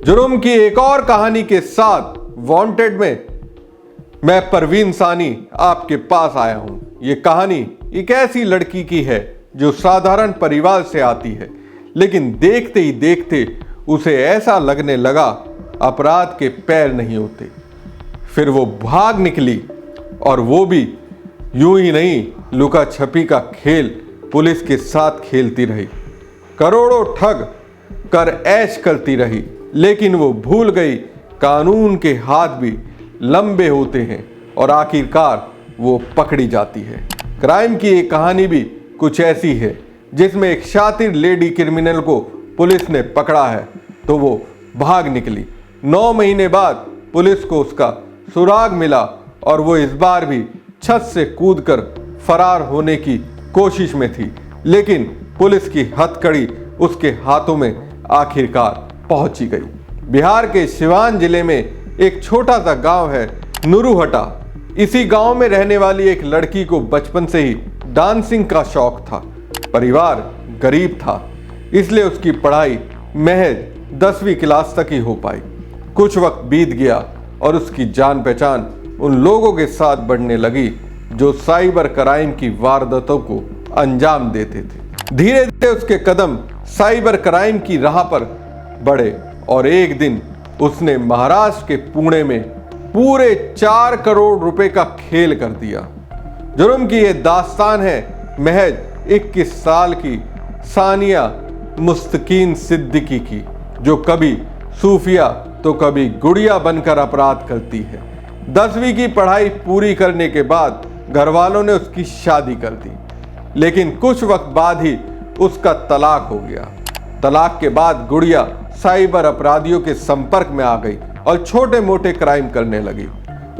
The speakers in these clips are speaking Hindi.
जुर्म की एक और कहानी के साथ वांटेड में मैं परवीन सानी आपके पास आया हूं। यह कहानी एक ऐसी लड़की की है जो साधारण परिवार से आती है, लेकिन देखते ही देखते उसे ऐसा लगने लगा अपराध के पैर नहीं होते। फिर वो भाग निकली, और वो भी यूं ही नहीं, लुका छपी का खेल पुलिस के साथ खेलती रही। करोड़ों ठग कर ऐश करती रही, लेकिन वो भूल गई कानून के हाथ भी लंबे होते हैं और आखिरकार वो पकड़ी जाती है। क्राइम की एक कहानी भी कुछ ऐसी है, जिसमें एक शातिर लेडी क्रिमिनल को पुलिस ने पकड़ा है तो वो भाग निकली। 9 महीने बाद पुलिस को उसका सुराग मिला और वो इस बार भी छत से कूदकर फरार होने की कोशिश में थी, लेकिन पुलिस की हथकड़ी उसके हाथों में आखिरकार पहुंची गई। बिहार के सिवान जिले में एक छोटा सा गांव है नुरुहटा। इसी गांव में रहने वाली एक लड़की को बचपन से ही डांसिंग का शौक था। परिवार गरीब था, इसलिए उसकी पढ़ाई महज 10वीं क्लास तक ही हो पाई। कुछ वक्त बीत गया और उसकी जान पहचान उन लोगों के साथ बढ़ने लगी जो साइबर क्राइम की वारदातों को अंजाम देते थे। धीरे धीरे उसके कदम साइबर क्राइम की राह पर बढ़े और एक दिन उसने महाराष्ट्र के पुणे में पूरे 4 करोड़ रुपए का खेल कर दिया। जुर्म की यह दास्तान है महज 21 साल की सानिया मुस्तकीन सिद्दीकी की, जो कभी सूफिया तो कभी गुड़िया बनकर अपराध करती है। 10वीं की पढ़ाई पूरी करने के बाद घर वालों ने उसकी शादी कर दी, लेकिन कुछ वक्त बाद ही उसका तलाक हो गया। तलाक के बाद गुड़िया साइबर अपराधियों के संपर्क में आ गई और छोटे मोटे क्राइम करने लगी।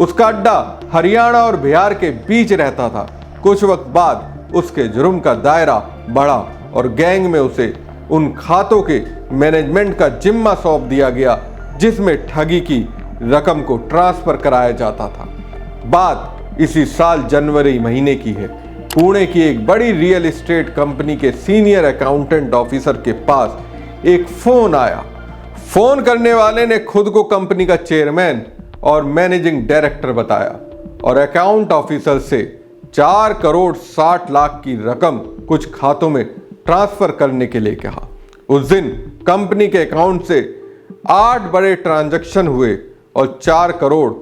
उसका अड्डा हरियाणा और बिहार के बीच रहता था। कुछ वक्त बाद उसके जुर्म का दायरा बढ़ा और गैंग में उसे उन खातों के मैनेजमेंट का जिम्मा सौंप दिया गया जिसमें ठगी की रकम को ट्रांसफर कराया जाता था। बात इसी साल जनवरी महीने की है। पुणे की एक बड़ी रियल एस्टेट कंपनी के सीनियर अकाउंटेंट ऑफिसर के पास एक फोन आया। फोन करने वाले ने खुद को कंपनी का चेयरमैन और मैनेजिंग डायरेक्टर बताया और अकाउंट ऑफिसर से 4 करोड़ 60 लाख की रकम कुछ खातों में ट्रांसफर करने के लिए कहा। उस दिन कंपनी के अकाउंट से 8 बड़े ट्रांजैक्शन हुए और 4 करोड़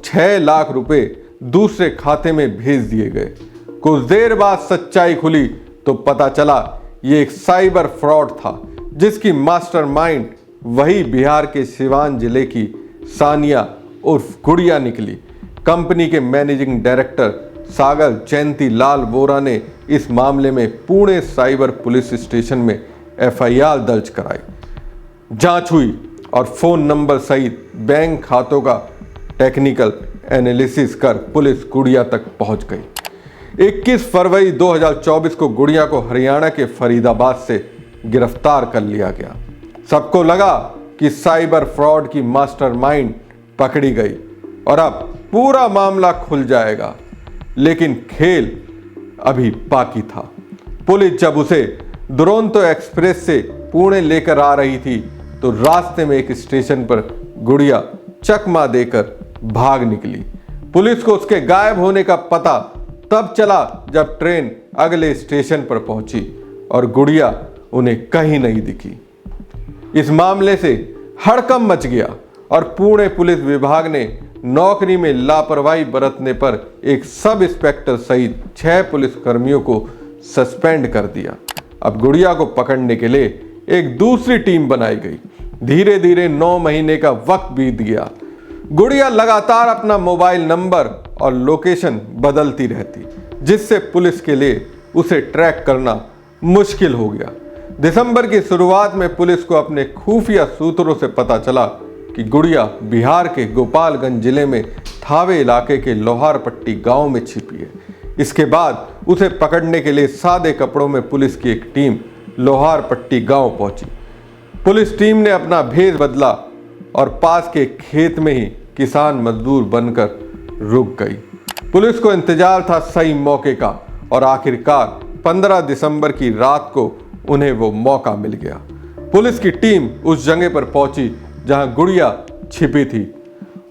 6 लाख रुपए दूसरे खाते में भेज दिए गए। कुछ देर बाद सच्चाई खुली तो पता चला ये एक साइबर फ्रॉड था, जिसकी मास्टरमाइंड वही बिहार के सिवान जिले की सानिया उर्फ गुड़िया निकली। कंपनी के मैनेजिंग डायरेक्टर सागर जयंती लाल वोरा ने इस मामले में पुणे साइबर पुलिस स्टेशन में FIR दर्ज कराई। जांच हुई और फोन नंबर सहित बैंक खातों का टेक्निकल एनालिसिस कर पुलिस गुड़िया तक पहुंच गई। 21 फरवरी 2024 को गुड़िया को हरियाणा के फरीदाबाद से गिरफ्तार कर लिया गया। सबको लगा कि साइबर फ्रॉड की मास्टरमाइंड पकड़ी गई और अब पूरा मामला खुल जाएगा, लेकिन खेल अभी बाकी था। पुलिस जब उसे दुरंतो एक्सप्रेस से पुणे लेकर आ रही थी तो रास्ते में एक स्टेशन पर गुड़िया चकमा देकर भाग निकली। पुलिस को उसके गायब होने का पता तब चला जब ट्रेन अगले स्टेशन पर पहुंची और गुड़िया उन्हें कहीं नहीं दिखी। इस मामले से हड़कंप मच गया और पुणे पुलिस विभाग ने नौकरी में लापरवाही बरतने पर एक सब इंस्पेक्टर सहित 6 पुलिसकर्मियों को सस्पेंड कर दिया। अब गुड़िया को पकड़ने के लिए एक दूसरी टीम बनाई गई। धीरे धीरे 9 महीने का वक्त बीत गया। गुड़िया लगातार अपना मोबाइल नंबर और लोकेशन बदलती रहती, जिससे पुलिस के लिए उसे ट्रैक करना मुश्किल हो गया। दिसंबर की शुरुआत में पुलिस को अपने खुफिया सूत्रों से पता चला कि गुड़िया बिहार के गोपालगंज जिले में थावे इलाके के लोहारपट्टी गांव में छिपी है। इसके बाद उसे पकड़ने के लिए सादे कपड़ों में पुलिस की एक टीम लोहारपट्टी गांव पहुंची। पुलिस टीम ने अपना भेष बदला और पास के खेत में ही किसान मजदूर बनकर रुक गई। पुलिस को इंतजार था सही मौके का और आखिरकार 15 दिसंबर की रात को उन्हें वो मौका मिल गया। पुलिस की टीम उस जगह पर पहुंची जहां गुड़िया छिपी थी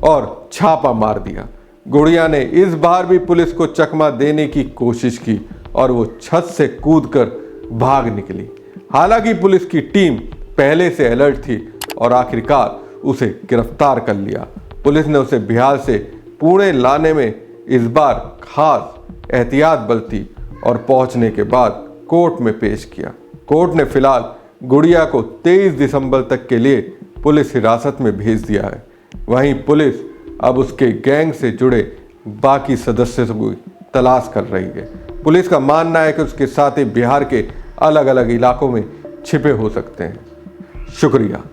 और छापा मार दिया। गुड़िया ने इस बार भी पुलिस को चकमा देने की कोशिश की और वो छत से कूदकर भाग निकली। हालांकि पुलिस की टीम पहले से अलर्ट थी और आखिरकार उसे गिरफ्तार कर लिया। पुलिस ने उसे बिहार से पुणे लाने में इस बार खास एहतियात बरती और पहुंचने के बाद कोर्ट में पेश किया। कोर्ट ने फिलहाल गुड़िया को 23 दिसंबर तक के लिए पुलिस हिरासत में भेज दिया है। वहीं पुलिस अब उसके गैंग से जुड़े बाकी सदस्यों की तलाश कर रही है। पुलिस का मानना है कि उसके साथी बिहार के अलग अलग इलाकों में छिपे हो सकते हैं। शुक्रिया।